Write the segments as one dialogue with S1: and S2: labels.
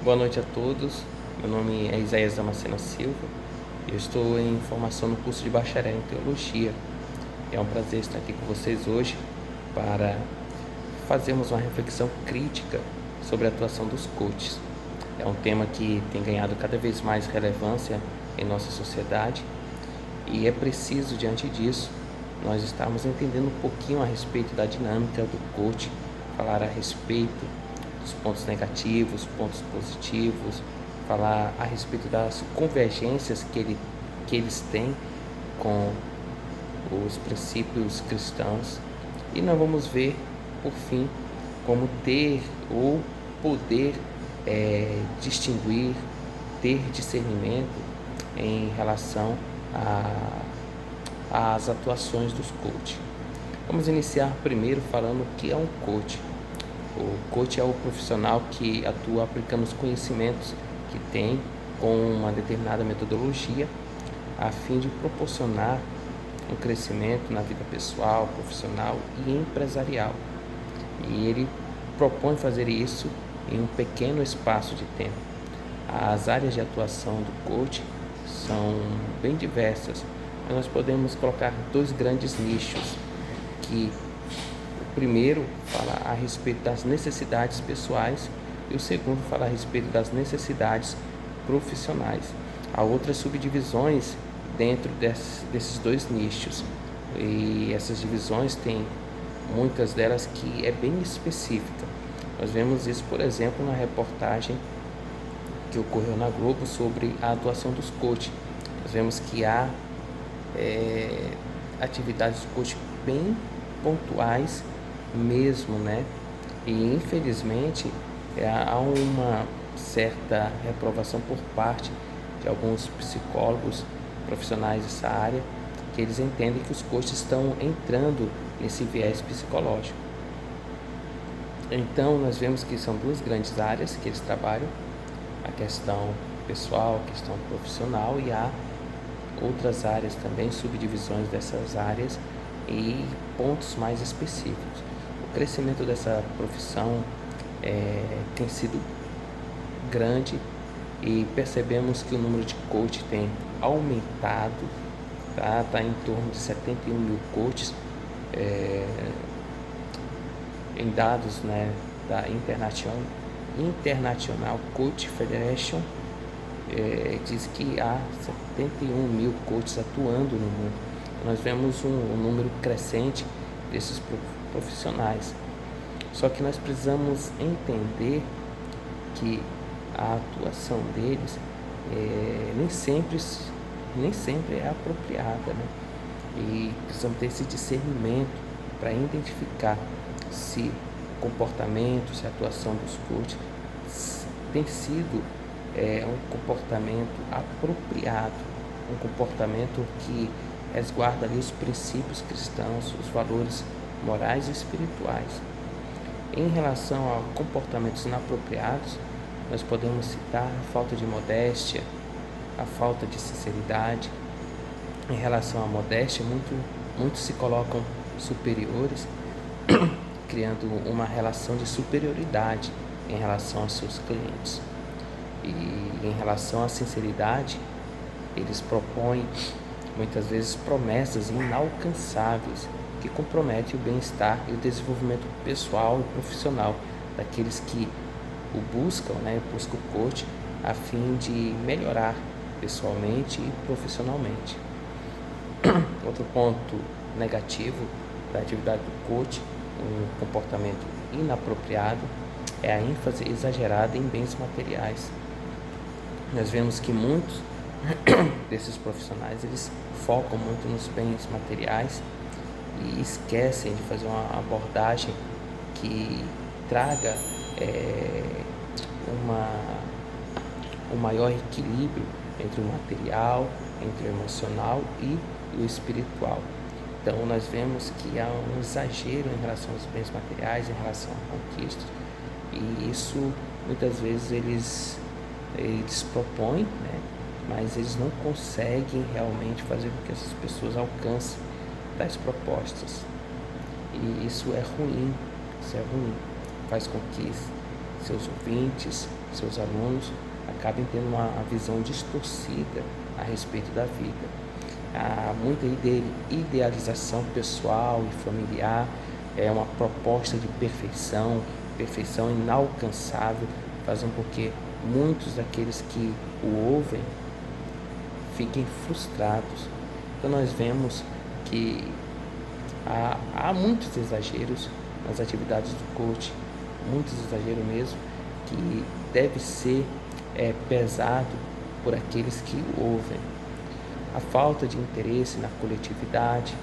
S1: Boa noite a todos. Meu nome é Isaías Damasceno Silva. Eu estou em formação no curso de bacharel em teologia. É um prazer estar aqui com vocês hoje para fazermos uma reflexão crítica sobre a atuação dos coaches. É um tema que tem ganhado cada vez mais relevância em nossa sociedade e é preciso, diante disso, nós estarmos entendendo um pouquinho a respeito da dinâmica do coach, falar a respeito dos pontos negativos, pontos positivos, falar a respeito das convergências que eles têm com os princípios cristãos. E nós vamos ver, por fim, como ter ou poder distinguir, ter discernimento em relação às atuações dos coaches. Vamos iniciar primeiro falando o que é um coach. O coach é o profissional que atua aplicando os conhecimentos que tem com uma determinada metodologia a fim de proporcionar um crescimento na vida pessoal, profissional e empresarial. E ele propõe fazer isso em um pequeno espaço de tempo. As áreas de atuação do coach são bem diversas, mas nós podemos colocar dois grandes nichos que o primeiro fala a respeito das necessidades pessoais e o segundo fala a respeito das necessidades profissionais. Há outras subdivisões dentro desses dois nichos e essas divisões têm muitas delas que é bem específica. Nós vemos isso, por exemplo, na reportagem que ocorreu na Globo sobre a atuação dos coaches. Nós vemos que há atividades de coach bem pontuais mesmo, né? E infelizmente há uma certa reprovação por parte de alguns psicólogos profissionais dessa área, que eles entendem que os coaches estão entrando nesse viés psicológico. Então nós vemos que são duas grandes áreas que eles trabalham, a questão pessoal, a questão profissional, e há outras áreas também, subdivisões dessas áreas e pontos mais específicos. O crescimento dessa profissão tem sido grande e percebemos que o número de coaches tem aumentado, tá em torno de 71 mil coaches em dados, né, da International Coach Federation. Diz que há 71 mil coaches atuando no mundo. Nós vemos um número crescente desses profissionais. Só que nós precisamos entender que a atuação deles nem sempre é apropriada, né? E precisamos ter esse discernimento para identificar se o comportamento, se a atuação dos coaches tem sido um comportamento apropriado, um comportamento que resguarda ali os princípios cristãos, os valores morais e espirituais. Em relação a comportamentos inapropriados, nós podemos citar a falta de modéstia, a falta de sinceridade. Em relação à modéstia, muitos se colocam superiores, criando uma relação de superioridade em relação aos seus clientes. E em relação à sinceridade, eles propõem muitas vezes promessas inalcançáveis que comprometem o bem-estar e o desenvolvimento pessoal e profissional daqueles que o buscam, buscam o coach a fim de melhorar pessoalmente e profissionalmente. Outro ponto negativo da atividade do coach, um comportamento inapropriado, é a ênfase exagerada em bens materiais. Nós vemos que muitos desses profissionais, eles focam muito nos bens materiais e esquecem de fazer uma abordagem que traga um maior equilíbrio entre o material, entre o emocional e o espiritual. Então nós vemos que há um exagero em relação aos bens materiais, em relação à conquista, e isso muitas vezes eles propõem, mas eles não conseguem realmente fazer com que essas pessoas alcancem tais propostas. E isso é ruim, faz com que seus ouvintes, seus alunos, acabem tendo uma visão distorcida a respeito da vida. Há muita idealização pessoal e familiar, é uma proposta de perfeição inalcançável, fazendo com que muitos daqueles que o ouvem fiquem frustrados. Então nós vemos que há muitos exageros nas atividades do coach, muitos exageros mesmo, que deve ser pesado por aqueles que o ouvem. A falta de interesse na coletividade,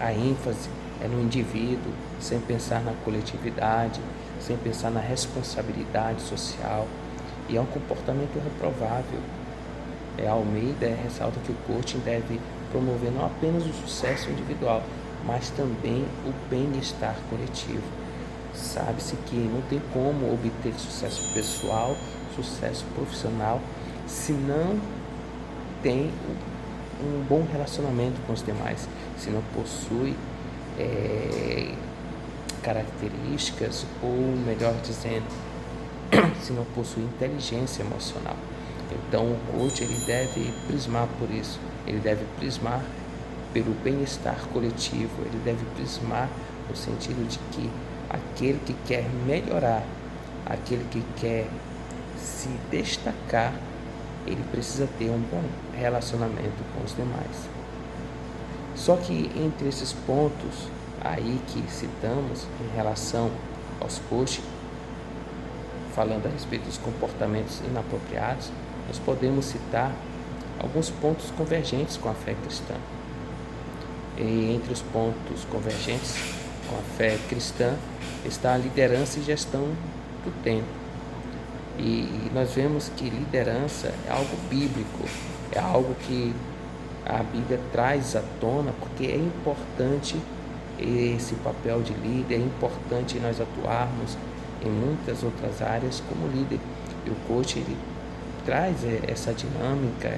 S1: a ênfase é no indivíduo, sem pensar na coletividade, sem pensar na responsabilidade social, e é um comportamento reprovável. Almeida ressalta que o coaching deve promover não apenas o sucesso individual, mas também o bem-estar coletivo. Sabe-se que não tem como obter sucesso pessoal, sucesso profissional, se não tem um bom relacionamento com os demais, se não possui características, ou melhor dizendo, se não possui inteligência emocional. Então o coach ele deve prismar por isso, ele deve prismar pelo bem-estar coletivo, ele deve prismar no sentido de que aquele que quer melhorar, aquele que quer se destacar, ele precisa ter um bom relacionamento com os demais. Só que entre esses pontos aí que citamos em relação aos coaches, falando a respeito dos comportamentos inapropriados, nós podemos citar alguns pontos convergentes com a fé cristã. E entre os pontos convergentes com a fé cristã está a liderança e gestão do tempo. E nós vemos que liderança é algo bíblico, é algo que a Bíblia traz à tona, porque é importante esse papel de líder, é importante nós atuarmos em muitas outras áreas como líder. E o coach ele traz essa dinâmica,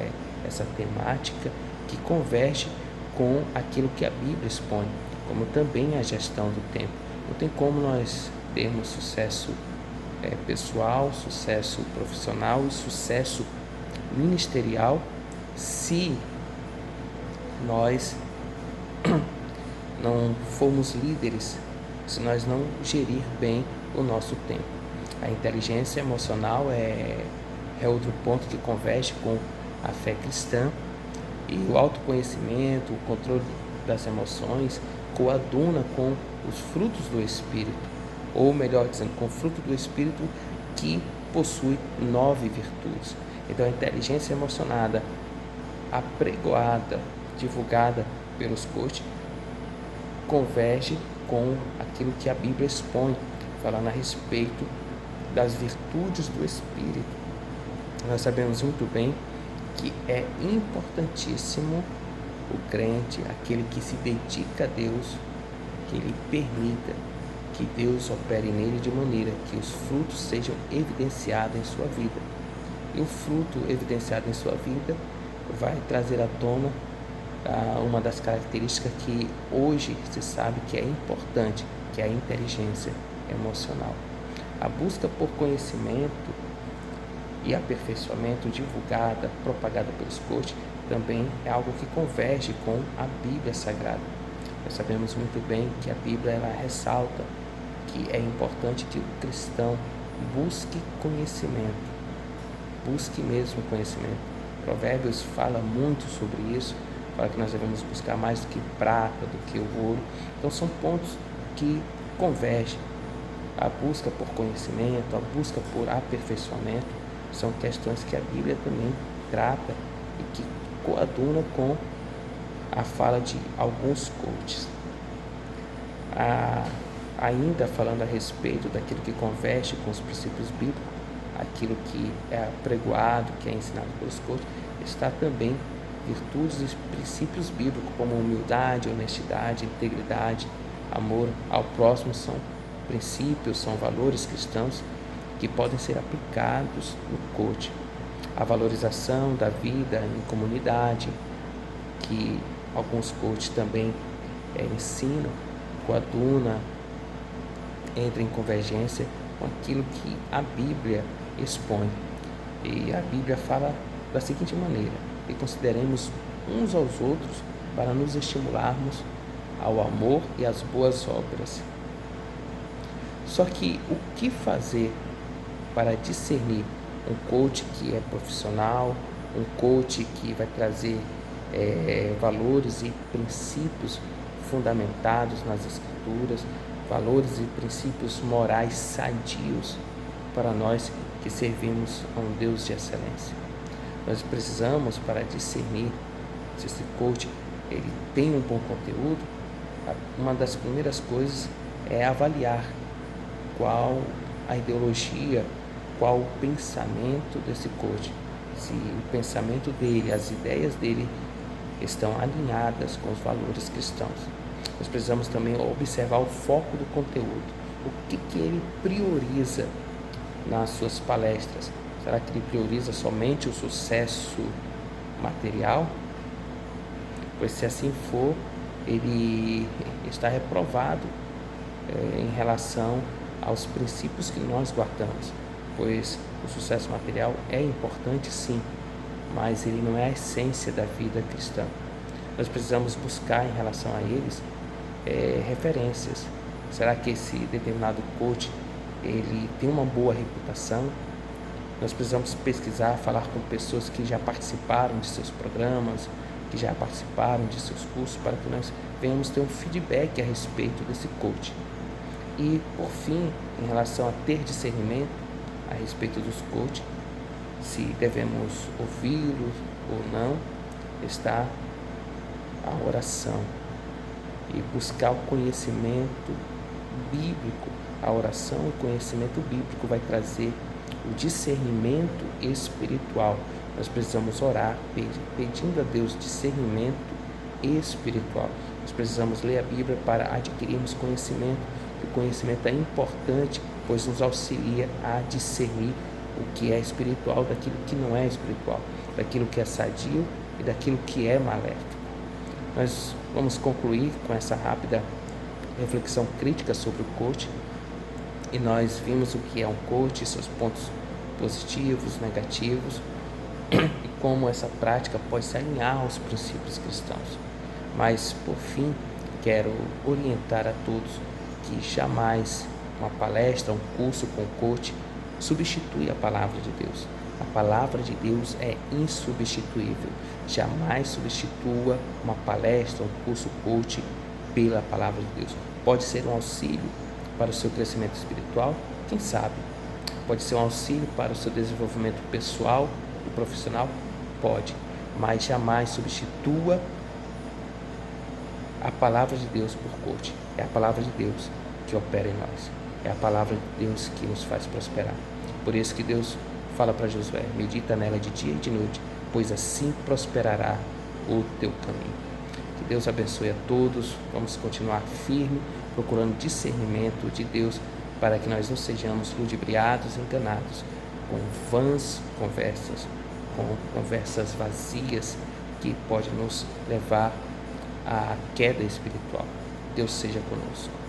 S1: essa temática que converge com aquilo que a Bíblia expõe, como também a gestão do tempo. Não tem como nós termos sucesso pessoal, sucesso profissional e sucesso ministerial se nós não formos líderes, se nós não gerir bem o nosso tempo. A inteligência emocional é outro ponto que converge com a fé cristã, e o autoconhecimento, o controle das emoções coaduna com os frutos do Espírito, ou melhor dizendo, com o fruto do Espírito que possui 9 virtudes. Então a inteligência emocionada, apregoada, divulgada pelos coaches, converge com aquilo que a Bíblia expõe, falando a respeito das virtudes do Espírito. Nós sabemos muito bem que é importantíssimo o crente, aquele que se dedica a Deus, que ele permita que Deus opere nele de maneira que os frutos sejam evidenciados em sua vida. E o fruto evidenciado em sua vida vai trazer à tona uma das características que hoje se sabe que é importante, que é a inteligência emocional. A busca por conhecimento e aperfeiçoamento divulgada, propagada pelos coaches, também é algo que converge com a Bíblia Sagrada. Nós sabemos muito bem que a Bíblia ela ressalta que é importante que o cristão busque conhecimento, busque mesmo conhecimento. Provérbios fala muito sobre isso, fala que nós devemos buscar mais do que prata, do que o ouro. Então são pontos que convergem. A busca por conhecimento, a busca por aperfeiçoamento, são questões que a Bíblia também trata e que coaduna com a fala de alguns coaches. Ainda falando a respeito daquilo que converge com os princípios bíblicos, aquilo que é apregoado, que é ensinado pelos coaches, está também virtudes e princípios bíblicos, como humildade, honestidade, integridade, amor ao próximo. São princípios, são valores cristãos que podem ser aplicados no coaching. A valorização da vida em comunidade, que alguns coaches também ensinam, coaduna, entra em convergência com aquilo que a Bíblia expõe. E a Bíblia fala da seguinte maneira: que consideremos uns aos outros para nos estimularmos ao amor e às boas obras. Só que o que fazer para discernir um coach que é profissional, um coach que vai trazer valores e princípios fundamentados nas Escrituras, valores e princípios morais sadios para nós que servimos a um Deus de excelência? Nós precisamos, para discernir se esse coach ele tem um bom conteúdo, uma das primeiras coisas é avaliar qual a ideologia, qual o pensamento desse coach, se o pensamento dele, as ideias dele estão alinhadas com os valores cristãos. Nós precisamos também observar o foco do conteúdo, o que ele prioriza nas suas palestras. Será que ele prioriza somente o sucesso material? Pois se assim for, ele está reprovado em relação aos princípios que nós guardamos, pois o sucesso material é importante sim, mas ele não é a essência da vida cristã. Nós precisamos buscar em relação a eles referências. Será que esse determinado coach ele tem uma boa reputação? Nós precisamos pesquisar, falar com pessoas que já participaram de seus programas, que já participaram de seus cursos, para que nós venhamos ter um feedback a respeito desse coach. E, por fim, em relação a ter discernimento a respeito dos coaches, se devemos ouvi-los ou não, está a oração e buscar o conhecimento bíblico. A oração e o conhecimento bíblico vai trazer o discernimento espiritual. Nós precisamos orar pedindo a Deus discernimento espiritual. Nós precisamos ler a Bíblia para adquirirmos conhecimento. O conhecimento é importante, pois nos auxilia a discernir o que é espiritual daquilo que não é espiritual, daquilo que é sadio e daquilo que é maléfico. Nós vamos concluir com essa rápida reflexão crítica sobre o coach. E nós vimos o que é um coach, seus pontos positivos, negativos, e como essa prática pode se alinhar aos princípios cristãos. Mas, por fim, quero orientar a todos que jamais uma palestra, um curso com coach substitui a palavra de Deus. A palavra de Deus é insubstituível. Jamais substitua uma palestra, um curso coach pela palavra de Deus. Pode ser um auxílio para o seu crescimento espiritual, quem sabe? Pode ser um auxílio para o seu desenvolvimento pessoal e profissional? Pode, mas jamais substitua a palavra de Deus por coach. É a palavra de Deus que opera em nós. É a palavra de Deus que nos faz prosperar. Por isso que Deus fala para Josué: medita nela de dia e de noite, pois assim prosperará o teu caminho. Que Deus abençoe a todos. Vamos continuar firme, procurando discernimento de Deus, para que nós não sejamos ludibriados, enganados com vãs conversas, com conversas vazias que podem nos levar à queda espiritual. Deus seja conosco.